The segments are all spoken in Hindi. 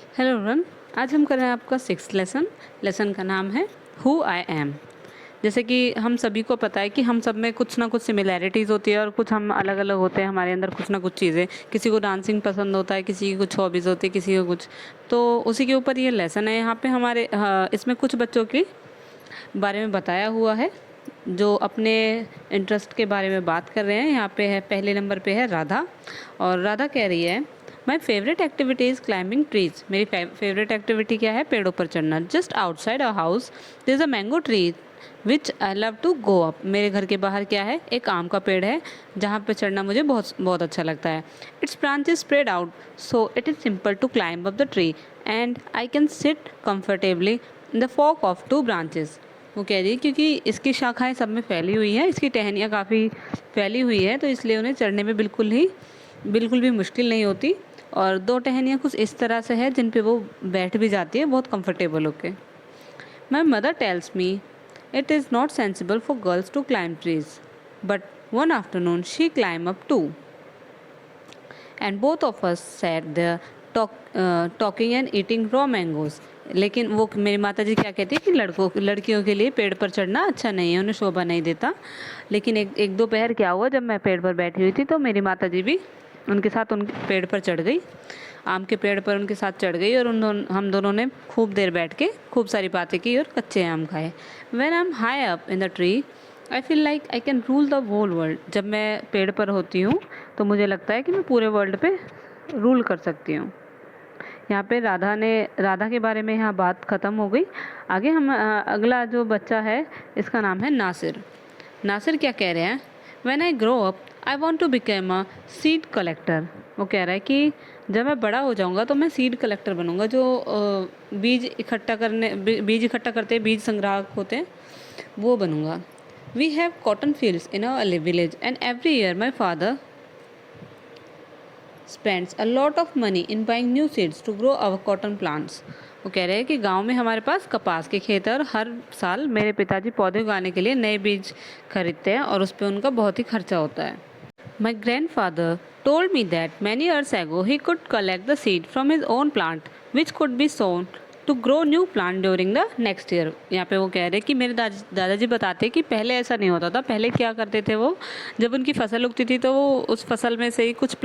हेलो एवरीवन, आज हम कर रहे हैं आपका सिक्स्थ लेसन का नाम है हु आई एम। जैसे कि हम सभी को पता है कि हम सब में कुछ ना कुछ सिमिलैरिटीज़ होती है और कुछ हम अलग अलग होते हैं, हमारे अंदर कुछ ना कुछ चीज़ें। किसी को डांसिंग पसंद होता है, किसी की कुछ हॉबीज़ होती है, किसी को कुछ। तो उसी के ऊपर ये लेसन है यहाँ पे हमारे। इसमें कुछ बच्चों के बारे में बताया हुआ है जो अपने इंटरेस्ट के बारे में बात कर रहे हैं। यहाँ पे है, पहले नंबर पे है राधा, और राधा कह रही है my favourite activity is climbing trees. मेरी फेवरेट एक्टिविटी क्या है? पेड़ों पर चढ़ना। Just outside our house there is a mango tree which I love to go up. मेरे घर के बाहर क्या है? एक आम का पेड़ है जहाँ पे चढ़ना मुझे बहुत बहुत अच्छा लगता है। Its branches spread out so it is simple to climb up the tree and I can sit comfortably in the fork of two branches. वो कह रही है क्योंकि इसकी शाखाएं सब में फैली हुई हैं, इसकी टहनियाँ काफ़ी फैली हुई है, तो इसलिए उन्हें चढ़ने में बिल्कुल भी मुश्किल नहीं होती। और दो टहनियाँ कुछ इस तरह से है जिन पे वो बैठ भी जाती है बहुत कंफर्टेबल होके। My mother tells me it is not sensible for girls to climb trees, but one afternoon she climb up too and both of us sat there talking and eating raw mangoes. लेकिन वो मेरी माता जी क्या कहती है कि लड़कियों के लिए पेड़ पर चढ़ना अच्छा नहीं है, उन्हें शोभा नहीं देता। लेकिन एक दोपहर क्या हुआ, जब मैं पेड़ पर बैठी हुई थी तो मेरी माता जी भी उनके साथ उन पेड़ पर चढ़ गई, आम के पेड़ पर उनके साथ चढ़ गई, और हम दोनों ने खूब देर बैठ के खूब सारी बातें की और कच्चे आम खाए। When I am high up in the tree I feel like I can rule the whole world. जब मैं पेड़ पर होती हूँ तो मुझे लगता है कि मैं पूरे वर्ल्ड पे रूल कर सकती हूँ। यहाँ पे राधा के बारे में यहाँ बात ख़त्म हो गई। आगे हम अगला जो बच्चा है इसका नाम है नासिर। नासिर क्या कह रहे हैं? When I grow up I want to become a seed collector. वो कह रहा है कि जब मैं बड़ा हो जाऊँगा तो मैं सीड कलेक्टर बनूँगा, जो बीज इकट्ठा करते बीज संग्राहक होते हैं, वो बनूँगा। We have cotton fields in our village and every year my father spends a lot of money in buying new seeds to grow our cotton plants। वो कह रहे हैं कि गांव में हमारे पास कपास के खेत है और हर साल मेरे पिताजी पौधे उगाने के लिए नए बीज खरीदते हैं और उस पर उनका बहुत ही खर्चा होता है। My grandfather told me that many years ago he could collect the seed from his own plant which could be sown to grow new plant during the next year। यहाँ पे वो कह रहे हैं कि मेरे दादाजी बताते हैं कि पहले ऐसा नहीं होता था। पहले क्या करते थे, वो जब उनकी फसल उगती थी तो वो उस फसल में से ही कुछ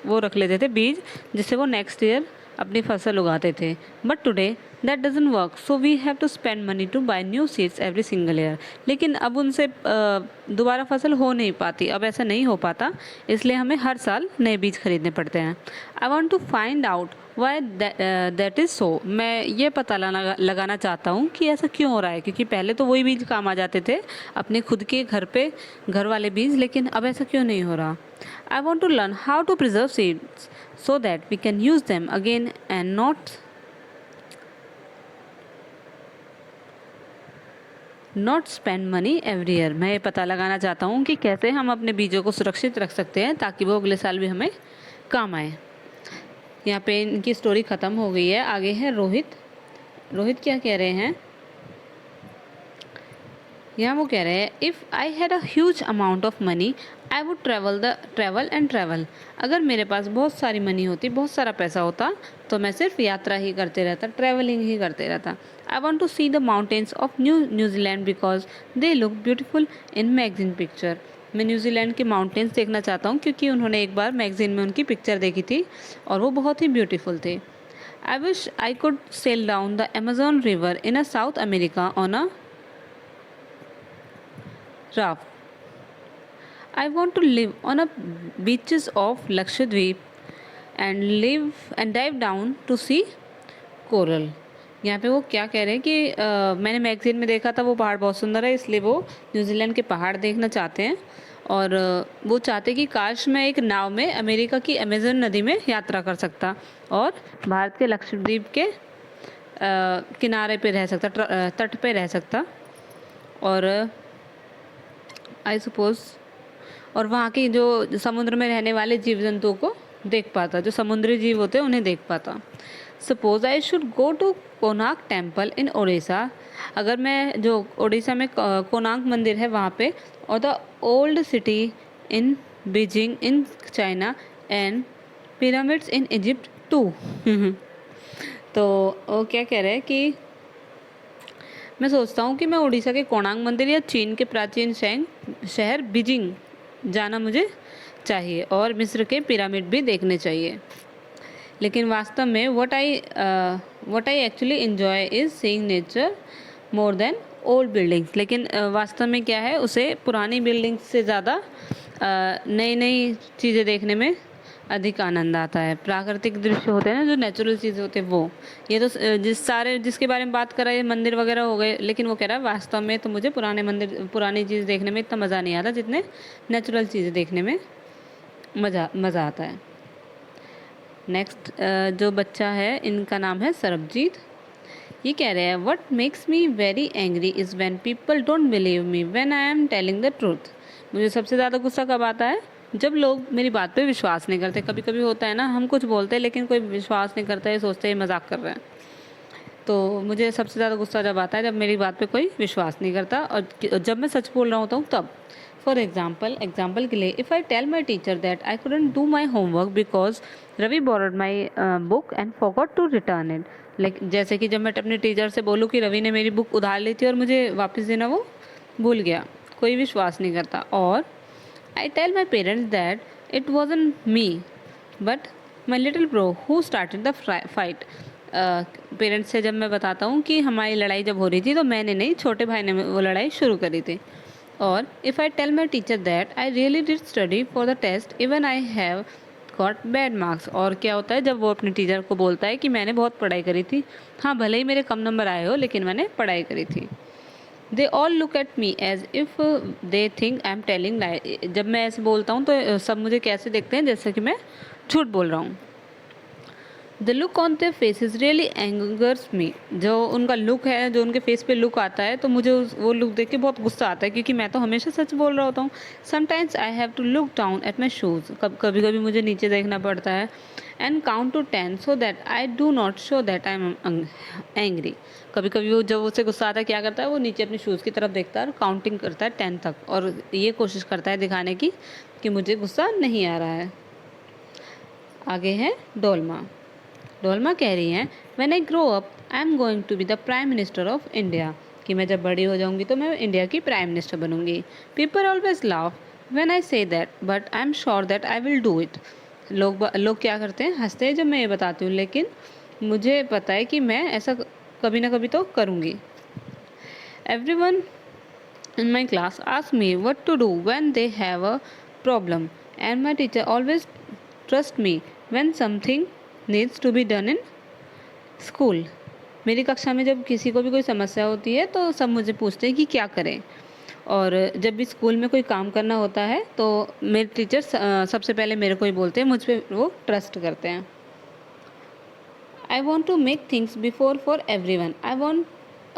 वो रख लेते थे बीज, जिससे वो नेक्स्ट ईयर अपनी फसल उगाते थे। But today that doesn't work, so we have to spend money to buy new seeds every single year. लेकिन अब उनसे दोबारा फसल हो नहीं पाती, अब ऐसा नहीं हो पाता, इसलिए हमें हर साल नए बीज खरीदने पड़ते हैं। I want to find out why that is so. मैं ये पता लगाना चाहता हूँ कि ऐसा क्यों हो रहा है, क्योंकि पहले तो वही बीज काम आ जाते थे, अपने खुद के घर वाले बीज, लेकिन अब ऐसा क्यों नहीं हो रहा। I want to learn how to preserve seeds so that we can use them again and not spend money every year। मैं ये पता लगाना चाहता हूँ कि कैसे हम अपने बीजों को सुरक्षित रख सकते हैं ताकि वो अगले साल भी हमें काम आए। यहाँ पे इनकी स्टोरी ख़त्म हो गई है। आगे है रोहित। रोहित क्या कह रहे हैं? यहाँ वो कह रहे हैं if I had a huge amount of money I would travel. अगर मेरे पास बहुत सारी मनी होती, बहुत सारा पैसा होता, तो मैं सिर्फ यात्रा ही करते रहता, ट्रैवलिंग ही करते रहता। I want to see the mountains of New Zealand because they look beautiful in magazine picture. मैं न्यूजीलैंड के माउंटेन्स देखना चाहता हूँ क्योंकि उन्होंने एक बार मैगजीन में उनकी पिक्चर देखी थी और वो बहुत ही ब्यूटीफुल थे। I wish I could sail down the Amazon river in a South America on a raft। I want to live on a beaches of Lakshadweep and dive down to see coral। यहाँ पे वो क्या कह रहे हैं कि मैंने मैगजीन में देखा था वो पहाड़ बहुत सुंदर है, इसलिए वो न्यूजीलैंड के पहाड़ देखना चाहते हैं। और वो चाहते कि काश मैं एक नाव में अमेरिका की अमेजन नदी में यात्रा कर सकता और भारत के लक्षद्वीप के किनारे पे रह सकता, तट पे रह सकता, और आई सपोज और वहाँ की जो समुद्र में रहने वाले जीव जंतुओं को देख पाता, जो समुद्री जीव होते हैं उन्हें देख पाता। Suppose I should go to Konark temple in Odisha. अगर मैं, जो ओडिशा में कोणार्क मंदिर है वहाँ पे, और the old city in Beijing in China and pyramids in Egypt too. तो वो क्या कह रहे हैं कि मैं सोचता हूँ कि मैं उड़ीसा के कोणार्क मंदिर या चीन के प्राचीन शहर बीजिंग जाना मुझे चाहिए और मिस्र के पिरामिड भी देखने चाहिए। लेकिन वास्तव में what I actually enjoy is seeing nature more than old buildings. लेकिन वास्तव में क्या है, उसे पुरानी बिल्डिंग्स से ज़्यादा नई नई चीज़ें देखने में अधिक आनंद आता है। प्राकृतिक दृश्य होते हैं ना, जो नेचुरल चीज़ें होते हैं वो। ये तो जिसके बारे में बात कर रहा है मंदिर वगैरह हो गए, लेकिन वो कह रहा है वास्तव में तो मुझे पुरानी चीज़ देखने में इतना मज़ा नहीं आता जितने नेचुरल चीज़ें देखने में मज़ा आता है। नेक्स्ट जो बच्चा है, इनका नाम है सरबजीत। ये कह रहे हैं what makes me very angry is when people don't believe me when I am telling the truth. मुझे सबसे ज़्यादा गुस्सा कब आता है, जब लोग मेरी बात पे विश्वास नहीं करते। कभी कभी होता है ना, हम कुछ बोलते हैं लेकिन कोई विश्वास नहीं करता है, सोचते हैं मजाक कर रहे हैं। तो मुझे सबसे ज़्यादा गुस्सा जब आता है जब मेरी बात पे कोई विश्वास नहीं करता और जब मैं सच बोल रहा होता हूँ तब। फॉर एग्जाम्पल के लिए, if I tell my teacher that I couldn't do my homework because Ravi borrowed my book and forgot to return it. Like जैसे कि जब मैं अपने टीचर से बोलूँ कि रवि ने मेरी बुक उधार ली थी और मुझे वापस देना वो भूल गया, कोई विश्वास नहीं करता। और I tell my parents that it wasn't me, but my little bro who started the fight. Parents से जब मैं बताता हूँ कि हमारी लड़ाई जब हो रही थी तो मैंने नहीं, छोटे भाई ने वो लड़ाई शुरू करी थी। और if I tell my teacher that I really did study for the test even I have got bad marks. और क्या होता है जब वो अपने टीचर को बोलता है कि मैंने बहुत पढ़ाई करी थी, हाँ भले ही मेरे कम नंबर आए हो लेकिन मैंने पढ़ाई करी थी। They all look at me as if they think I am telling lie. जब मैं ऐसे बोलता हूँ तो सब मुझे कैसे देखते हैं, जैसे कि मैं झूठ बोल रहा हूँ। The look on their faces really angers me. जो उनका लुक है, जो उनके फेस पे लुक आता है, तो मुझे वो लुक देख के बहुत गुस्सा आता है, क्योंकि मैं तो हमेशा सच बोल रहा होता हूँ। Sometimes I have to look down at my shoes. कभी कभी मुझे नीचे देखना पड़ता है। And count to 10 so that I do not show that I am angry. कभी कभी वो जब उसे गुस्सा आता है क्या करता है, वो नीचे अपने शूज़ की तरफ देखता है और काउंटिंग करता है 10 तक, और ये कोशिश करता है दिखाने की कि मुझे गुस्सा नहीं आ रहा है। आगे है डोलमा। डोलमा कह रही हैं when I grow up I am going to be the prime minister of India. कि मैं जब बड़ी हो जाऊंगी तो मैं इंडिया की प्राइम मिनिस्टर बनूंगी। People always laugh when I say that but I am sure that I will do it. लोग क्या करते हैं, हंसते हैं जब मैं ये बताती हूँ, लेकिन मुझे पता है कि मैं ऐसा कभी ना कभी तो करूँगी। Everyone in my class ask me what to do when they have a problem and my teacher always trust me when something needs to be done in school। मेरी कक्षा में जब किसी को भी कोई समस्या होती है तो सब मुझे पूछते हैं कि क्या करें, और जब भी स्कूल में कोई काम करना होता है तो मेरे टीचर सबसे पहले मेरे को ही बोलते हैं, मुझ पर वो ट्रस्ट करते हैं। I want to make things before for everyone. I want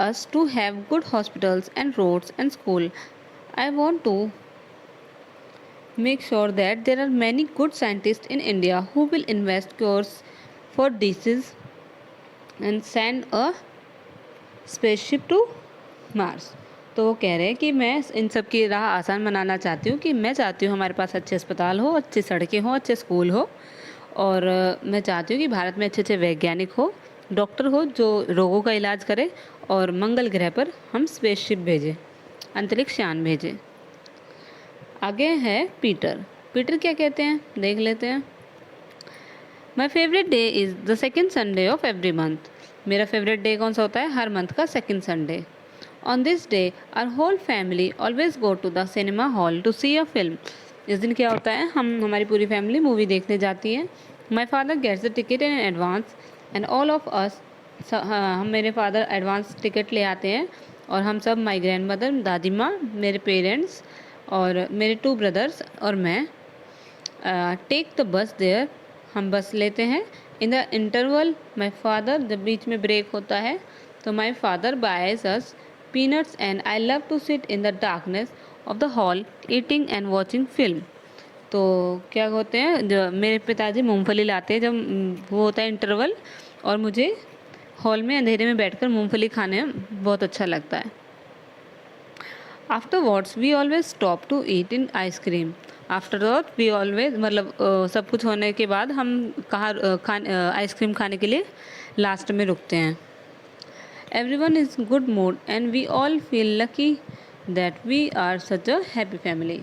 us to have good hospitals and roads and school. I want to make sure that there are many good scientists in India who will invest cures for disease and send a spaceship to Mars। तो वो कह रहे हैं कि मैं इन सब की राह आसान बनाना चाहती हूँ, कि मैं चाहती हूँ हमारे पास अच्छे अस्पताल हो, अच्छी सड़कें हो, अच्छे स्कूल हो, और मैं चाहती हूँ कि भारत में अच्छे अच्छे वैज्ञानिक हो, डॉक्टर हो जो रोगों का इलाज करे, और मंगल ग्रह पर हम स्पेसशिप भेजें, अंतरिक्ष यान भेजें। आगे है पीटर। पीटर क्या कहते हैं देख लेते हैं। My favourite day is the second Sunday of every month. मेरा फेवरेट डे कौन सा होता है, हर मंथ का second Sunday. On this day our whole family always go to the cinema hall to see a film. इस दिन क्या होता है, हमारी पूरी फैमिली मूवी देखने जाती है। My father gets the ticket in advance and all of us, हम मेरे फादर एडवांस टिकट ले आते हैं, और हम सब, माई ग्रैंड मदर, दादी माँ, मेरे पेरेंट्स और मेरे 2 ब्रदर्स और मैं, टेक द बस देयर, हम बस लेते हैं। In the interval my father, जब बीच में ब्रेक होता है तो my father buys us peanuts and I love to sit in the darkness of the hall eating and watching film. तो क्या होते हैं, जो मेरे पिताजी मूंगफली लाते हैं जब वो होता है इंटरवल, और मुझे हॉल में अंधेरे में बैठकर मूंगफली खाने में बहुत अच्छा लगता है। Afterwards we always stop to eat in ice cream. After all we always मतलब सब कुछ होने के बाद हम कहाँ आइसक्रीम खाने के लिए लास्ट में रुकते हैं। Everyone is good mood and we all feel lucky that we are such a happy family.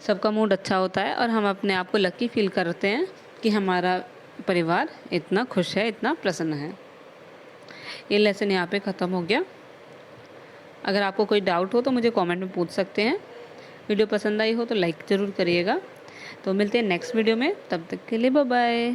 सबका मूड अच्छा होता है और हम अपने आप को लकी फील करते हैं कि हमारा परिवार इतना खुश है, इतना प्रसन्न है। ये लेसन यहाँ पे ख़त्म हो गया। अगर आपको कोई डाउट हो तो मुझे कमेंट में पूछ सकते हैं। वीडियो पसंद आई हो तो लाइक ज़रूर करिएगा। तो मिलते हैं नेक्स्ट वीडियो में, तब तक के लिए बाय बाय।